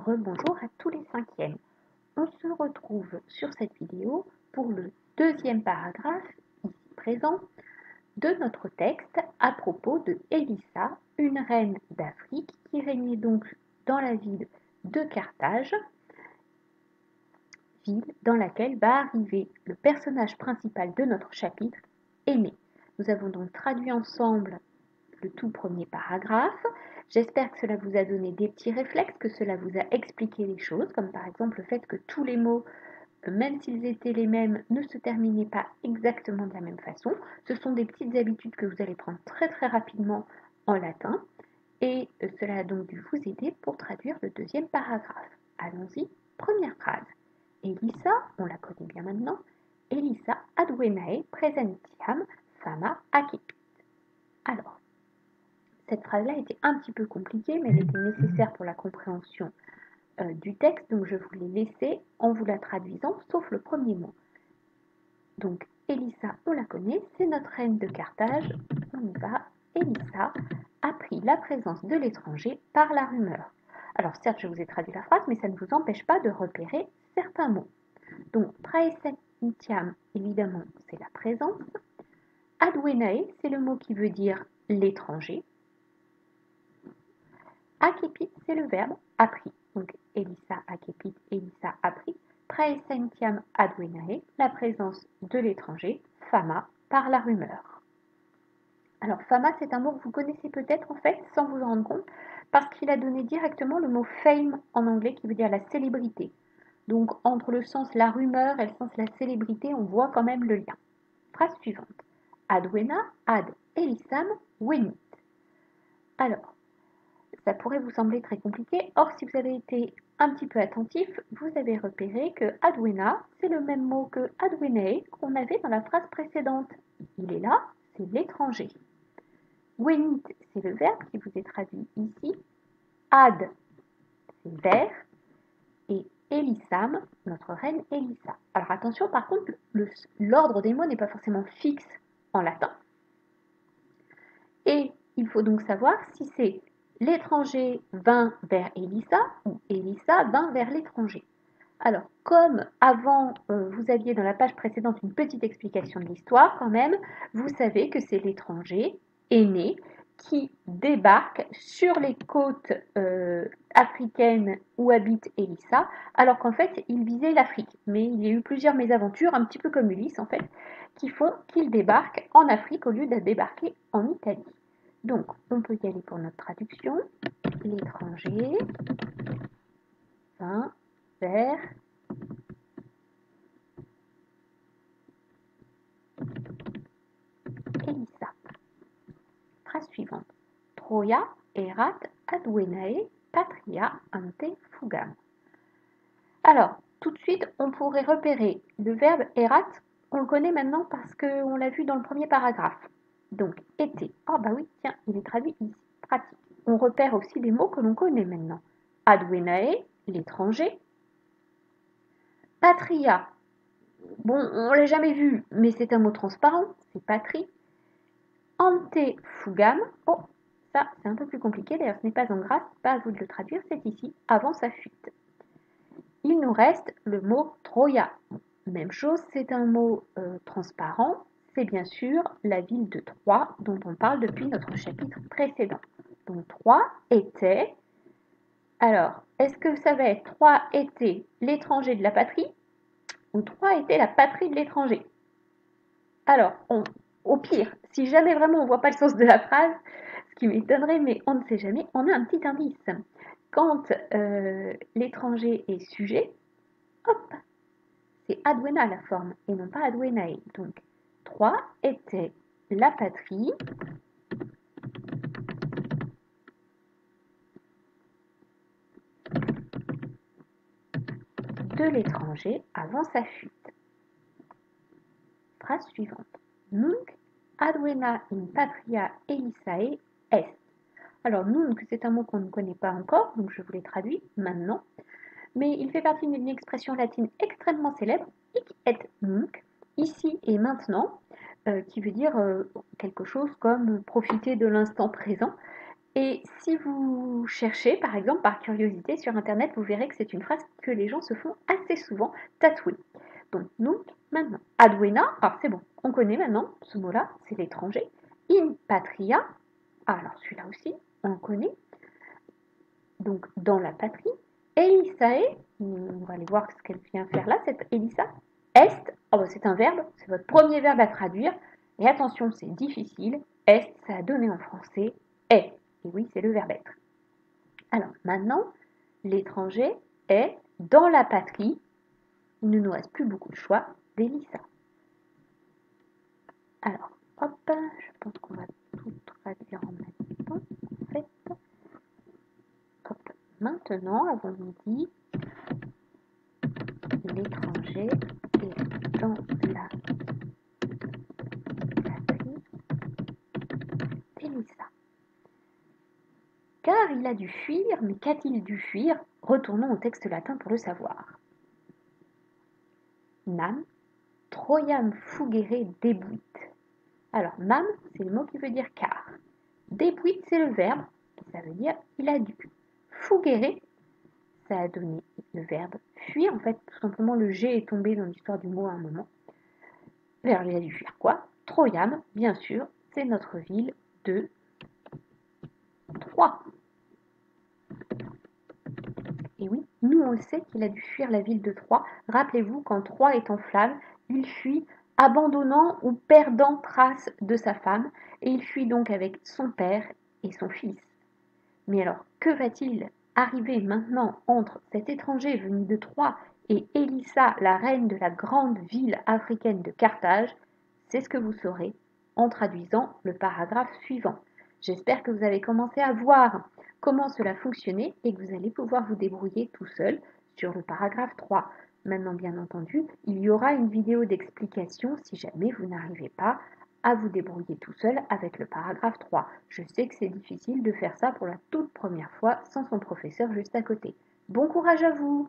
Rebonjour à tous les cinquièmes. On se retrouve sur cette vidéo pour le deuxième paragraphe, ici présent, de notre texte à propos de Élissa, une reine d'Afrique qui régnait donc dans la ville de Carthage, ville dans laquelle va arriver le personnage principal de notre chapitre, Aimée. Nous avons donc traduit ensemble le tout premier paragraphe. J'espère que cela vous a donné des petits réflexes, que cela vous a expliqué les choses, comme par exemple le fait que tous les mots, même s'ils étaient les mêmes, ne se terminaient pas exactement de la même façon. Ce sont des petites habitudes que vous allez prendre très très rapidement en latin, et cela a donc dû vous aider pour traduire le deuxième paragraphe. Allons-y, première phrase. Élissa, on la connaît bien maintenant, Élissa adwenae presentiam fama acipit. Alors, cette phrase-là était un petit peu compliquée, mais elle était nécessaire pour la compréhension du texte, donc je vous l'ai laissée en vous la traduisant, sauf le premier mot. Donc, Élissa, on la connaît, c'est notre reine de Carthage. On y va. Élissa apprit la présence de l'étranger par la rumeur. Alors, certes, je vous ai traduit la phrase, mais ça ne vous empêche pas de repérer certains mots. Donc, praesentiam, évidemment, c'est la présence. Adwenae, c'est le mot qui veut dire l'étranger. Accepit, c'est le verbe appris. Donc, Élissa accepit, Élissa appris. Praesentiam adwenae, la présence de l'étranger. Fama, par la rumeur. Alors, fama, c'est un mot que vous connaissez peut-être en fait, sans vous en rendre compte, parce qu'il a donné directement le mot fame en anglais, qui veut dire la célébrité. Donc, entre le sens la rumeur et le sens la célébrité, on voit quand même le lien. Phrase suivante. Adwena, ad Elissam, wenit. Alors, ça pourrait vous sembler très compliqué. Or, si vous avez été un petit peu attentif, vous avez repéré que adwena, c'est le même mot que adwenae qu'on avait dans la phrase précédente. Il est là, c'est l'étranger. Wenit, c'est le verbe qui vous est traduit ici. Ad, c'est vers. Et Elissam, notre reine Élissa. Alors attention, par contre, l'ordre des mots n'est pas forcément fixe en latin. Et il faut donc savoir si c'est l'étranger vint vers Élissa ou Élissa vint vers l'étranger. Alors, comme avant, vous aviez dans la page précédente une petite explication de l'histoire quand même, vous savez que c'est l'étranger aîné qui débarque sur les côtes africaines où habite Élissa, alors qu'en fait, il visait l'Afrique. Mais il y a eu plusieurs mésaventures, un petit peu comme Ulysse en fait, qui font qu'il débarque en Afrique au lieu de débarquer en Italie. Donc, on peut y aller pour notre traduction. L'étranger vint vers Élissa. Phrase suivante. Troia erat adwenae patria ante fugam. Alors, tout de suite, on pourrait repérer le verbe erat. On le connaît maintenant parce qu'on l'a vu dans le premier paragraphe. Donc, était. Ah bah oui, tiens, il est traduit ici. Pratique. On repère aussi des mots que l'on connaît maintenant. Adwenae, l'étranger. Patria. Bon, on l'a jamais vu, mais c'est un mot transparent. C'est patrie. Ante fugam. Oh, ça, c'est un peu plus compliqué. D'ailleurs, ce n'est pas en gras, pas à vous de le traduire, c'est ici, avant sa fuite. Il nous reste le mot Troia. Même chose, c'est un mot transparent. C'est bien sûr la ville de Troie dont on parle depuis notre chapitre précédent. Donc Troie était. Alors, est-ce que ça va être Troie était l'étranger de la patrie ou Troie était la patrie de l'étranger? Alors, au pire, si jamais vraiment on ne voit pas le sens de la phrase, ce qui m'étonnerait, mais on ne sait jamais, on a un petit indice. Quand l'étranger est sujet, hop, c'est adwena la forme et non pas adwenae. Donc, Troie était la patrie de l'étranger avant sa fuite. Phrase suivante. Nunc adwena in patria Elissae est. Alors, nunc, c'est un mot qu'on ne connaît pas encore, donc je vous l'ai traduit maintenant. Mais il fait partie d'une expression latine extrêmement célèbre, hic et nunc, ici et maintenant, qui veut dire quelque chose comme profiter de l'instant présent. Et si vous cherchez, par exemple, par curiosité sur Internet, vous verrez que c'est une phrase que les gens se font assez souvent tatouer. Donc nous, maintenant, Adwena, alors c'est bon, on connaît maintenant ce mot-là, c'est l'étranger. In patria, alors celui-là aussi, on connaît. Donc dans la patrie. Elisae, on va aller voir ce qu'elle vient faire là, cette Elisa. Est, oh bah c'est un verbe, c'est votre premier verbe à traduire. Et attention, c'est difficile. Est, ça a donné en français est. Et oui, c'est le verbe être. Alors maintenant, l'étranger est dans la patrie. Il ne nous reste plus beaucoup de choix d'Elisa. Alors, hop, je pense qu'on va tout traduire en même temps. En fait, hop. Maintenant, avons-nous dit l'étranger est dans la patrie d'Elisa. Car il a dû fuir, mais qu'a-t-il dû fuir? Retournons au texte latin pour le savoir. Nam, Troiam fugere debuit. Alors, nam, c'est le mot qui veut dire car. Debuit, c'est le verbe, et ça veut dire il a dû. Fugere, ça a donné le verbe fuir. En fait, tout simplement, le G est tombé dans l'histoire du mot à un moment. Alors, il a dû fuir quoi? Troiam, bien sûr, c'est notre ville de Troie. Et oui, nous on sait qu'il a dû fuir la ville de Troie. Rappelez-vous, quand Troie est en flammes, il fuit abandonnant ou perdant trace de sa femme, et il fuit donc avec son père et son fils. Mais alors, que va-t-il arriver maintenant entre cet étranger venu de Troie et Élissa, la reine de la grande ville africaine de Carthage? C'est ce que vous saurez en traduisant le paragraphe suivant. J'espère que vous avez commencé à voir comment cela fonctionnait et que vous allez pouvoir vous débrouiller tout seul sur le paragraphe 3. Maintenant, bien entendu, il y aura une vidéo d'explication si jamais vous n'arrivez pas à vous débrouiller tout seul avec le paragraphe 3. Je sais que c'est difficile de faire ça pour la toute première fois sans son professeur juste à côté. Bon courage à vous!